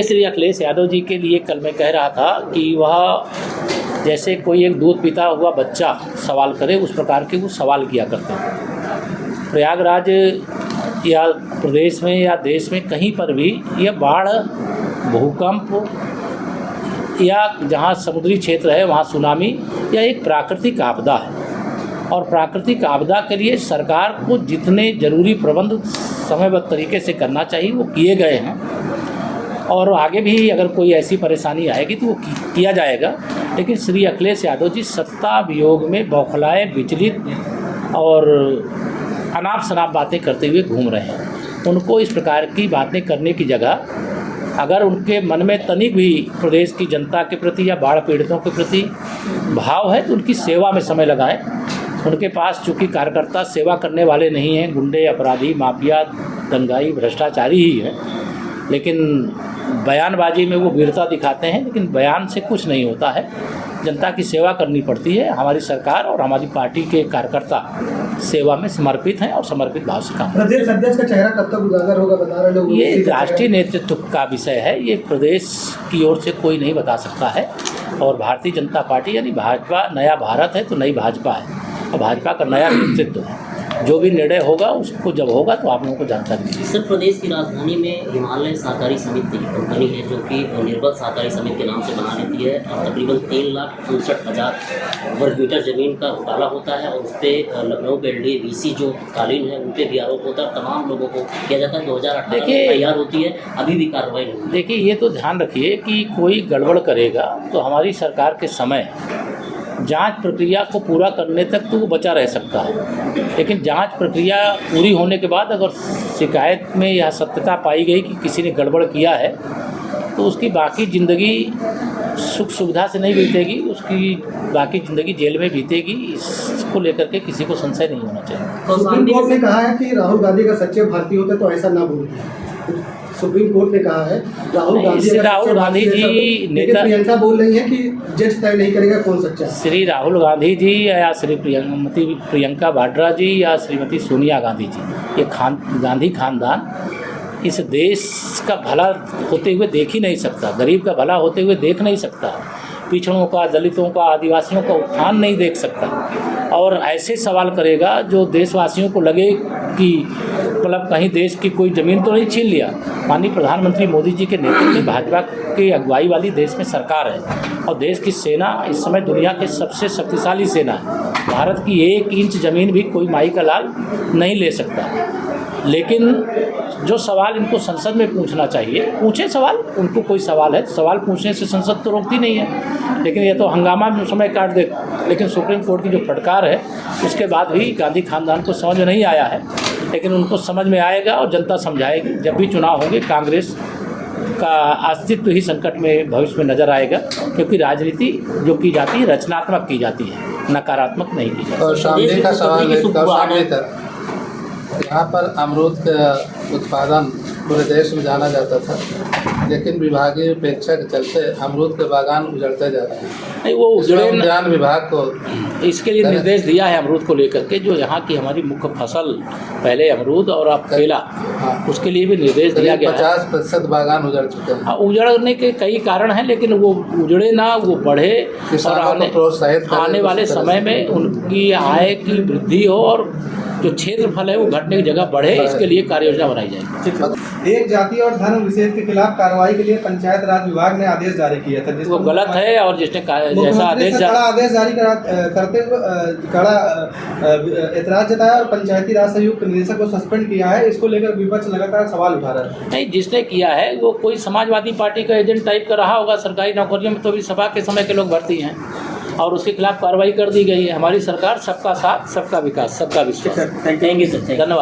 श्री अखिलेश यादव जी के लिए कल मैं कह रहा था कि वह जैसे कोई एक दूध पीता हुआ बच्चा सवाल करे उस प्रकार के वो सवाल किया करते हैं। प्रयागराज या प्रदेश में या देश में कहीं पर भी यह बाढ़, भूकंप या जहाँ समुद्री क्षेत्र है वहाँ सुनामी या एक प्राकृतिक आपदा है। और प्राकृतिक आपदा के लिए सरकार को जितने ज़रूरी प्रबंध समयबद्ध तरीके से करना चाहिए वो किए गए हैं और आगे भी अगर कोई ऐसी परेशानी आएगी तो वो किया जाएगा। लेकिन श्री अखिलेश यादव जी सत्ता वियोग में बौखलाए, विचलित और अनाप शनाप बातें करते हुए घूम रहे हैं। उनको इस प्रकार की बातें करने की जगह अगर उनके मन में तनिक भी प्रदेश की जनता के प्रति या बाढ़ पीड़ितों के प्रति भाव है तो उनकी सेवा में समय लगाएं। उनके पास चूँकि कार्यकर्ता सेवा करने वाले नहीं हैं, गुंडे, अपराधी, माफिया, दंगाई, भ्रष्टाचारी ही हैं। लेकिन बयानबाजी में वो वीरता दिखाते हैं, लेकिन बयान से कुछ नहीं होता है। जनता की सेवा करनी पड़ती है। हमारी सरकार और हमारी पार्टी के कार्यकर्ता सेवा में समर्पित हैं और समर्पित भाव से काम। प्रदेश अध्यक्ष का चेहरा कब तक उजागर होगा बता रहे लोग? ये राष्ट्रीय नेतृत्व का विषय है, ये प्रदेश की ओर से कोई नहीं बता सकता है। और भारतीय जनता पार्टी यानी भाजपा, नया भारत है तो नई भाजपा है और भाजपा का नया नेतृत्व है। जो भी निर्णय होगा उसको जब होगा तो आप लोगों को जानकारी दीजिए। सर, प्रदेश की राजधानी में हिमालय सहकारी समिति की कंपनी है जो कि निर्बल सहकारी समिति के नाम से बना लेती है और तकरीबन 3,59,000 वर्ग मीटर जमीन का घोटाला होता है और उस पर लखनऊ के LDVC जो कालीन है उन पर भी आरोप होता है। तमाम लोगों को किया जाता है। 2018 में तैयार होती है, अभी भी कार्रवाई नहीं हुई। देखिए, ये तो ध्यान रखिए कि कोई गड़बड़ करेगा तो हमारी सरकार के समय जांच प्रक्रिया को पूरा करने तक तो वो बचा रह सकता है। लेकिन जांच प्रक्रिया पूरी होने के बाद अगर शिकायत में यह सत्यता पाई गई कि किसी ने गड़बड़ किया है तो उसकी बाकी ज़िंदगी सुख सुविधा से नहीं बीतेगी, उसकी बाकी ज़िंदगी जेल में बीतेगी। इसको लेकर के किसी को संशय नहीं होना चाहिए। सुप्रीम कोर्ट ने कहा है कि राहुल गांधी का सच्चे भारतीय होते तो ऐसा ना बोलते। सुप्रीम कोर्ट ने कहा है राहुल गांधी जी नेता, प्रियंका बोल रही है कि जज तय नहीं करेगा कौन सच्चा है। श्री राहुल गांधी जी या श्री प्रियंका वाड्रा जी या श्रीमती सोनिया गांधी जी, ये गांधी खानदान इस देश का भला होते हुए देख ही नहीं सकता, गरीब का भला होते हुए देख नहीं सकता, पिछड़ों का, दलितों का, आदिवासियों का उत्थान नहीं देख सकता। और ऐसे सवाल करेगा जो देशवासियों को लगे कि मतलब कहीं देश की कोई ज़मीन तो नहीं छीन लिया। माननीय प्रधानमंत्री मोदी जी के नेतृत्व में भाजपा की अगुवाई वाली देश में सरकार है और देश की सेना इस समय दुनिया के सबसे शक्तिशाली सेना है। भारत की 1 इंच ज़मीन भी कोई माई का लाल नहीं ले सकता। लेकिन जो सवाल इनको संसद में पूछना चाहिए, पूछे सवाल, उनको कोई सवाल है, सवाल पूछने से संसद तो रोकती नहीं है। लेकिन ये तो हंगामा में समय काट दे। लेकिन सुप्रीम कोर्ट की जो फटकार है उसके बाद भी गांधी खानदान को समझ में नहीं आया है, लेकिन उनको समझ में आएगा और जनता समझाएगी। जब भी चुनाव होंगे कांग्रेस का अस्तित्व ही संकट में भविष्य में नजर आएगा, क्योंकि राजनीति जो की जाती है रचनात्मक की जाती है, नकारात्मक नहीं की जाती। और सामने का सवाल है, यहाँ पर अमरूद का उत्पादन पूरे देश में जाना जाता था, लेकिन विभागीय उपेक्षा के चलते अमरूद के बागान उजड़ते जा रहे हैं। नहीं, वो उद्यान विभाग को इसके लिए निर्देश दिया है अमरूद को लेकर के। जो यहाँ की हमारी मुख्य फसल पहले अमरूद और अब केला, उसके लिए भी निर्देश दिया गया है। 50% बागान उजड़ चुके हैं। हाँ, उजड़ने के कई कारण हैं, लेकिन वो उजड़े ना, वो बढ़े और प्रोत्साहित आने वाले समय में उनकी आय की वृद्धि हो और जो क्षेत्रफल है वो घटने की जगह बढ़े, इसके लिए कार्य योजना बनाई जाएगी। एक जाति और धर्म विशेष के खिलाफ कार्रवाई के लिए पंचायत राज विभाग ने आदेश जारी किया था, वो गलत है। और जिसने जैसा आदेश जारी करते हुए कड़ा एतराज जताया और पंचायती राज संयुक्त निदेशक को सस्पेंड किया है। इसको लेकर विपक्ष लगातार सवाल उठा रहा है। नहीं, जिसने किया है वो कोई समाजवादी पार्टी का एजेंट टाइप का रहा होगा। सरकारी नौकरियों में तो भी सभा के समय के लोग भर्ती हैं और उसके खिलाफ कार्रवाई कर दी गई है। हमारी सरकार सबका साथ, सबका विकास, सबका विश्वास। थैंक यू सर, धन्यवाद।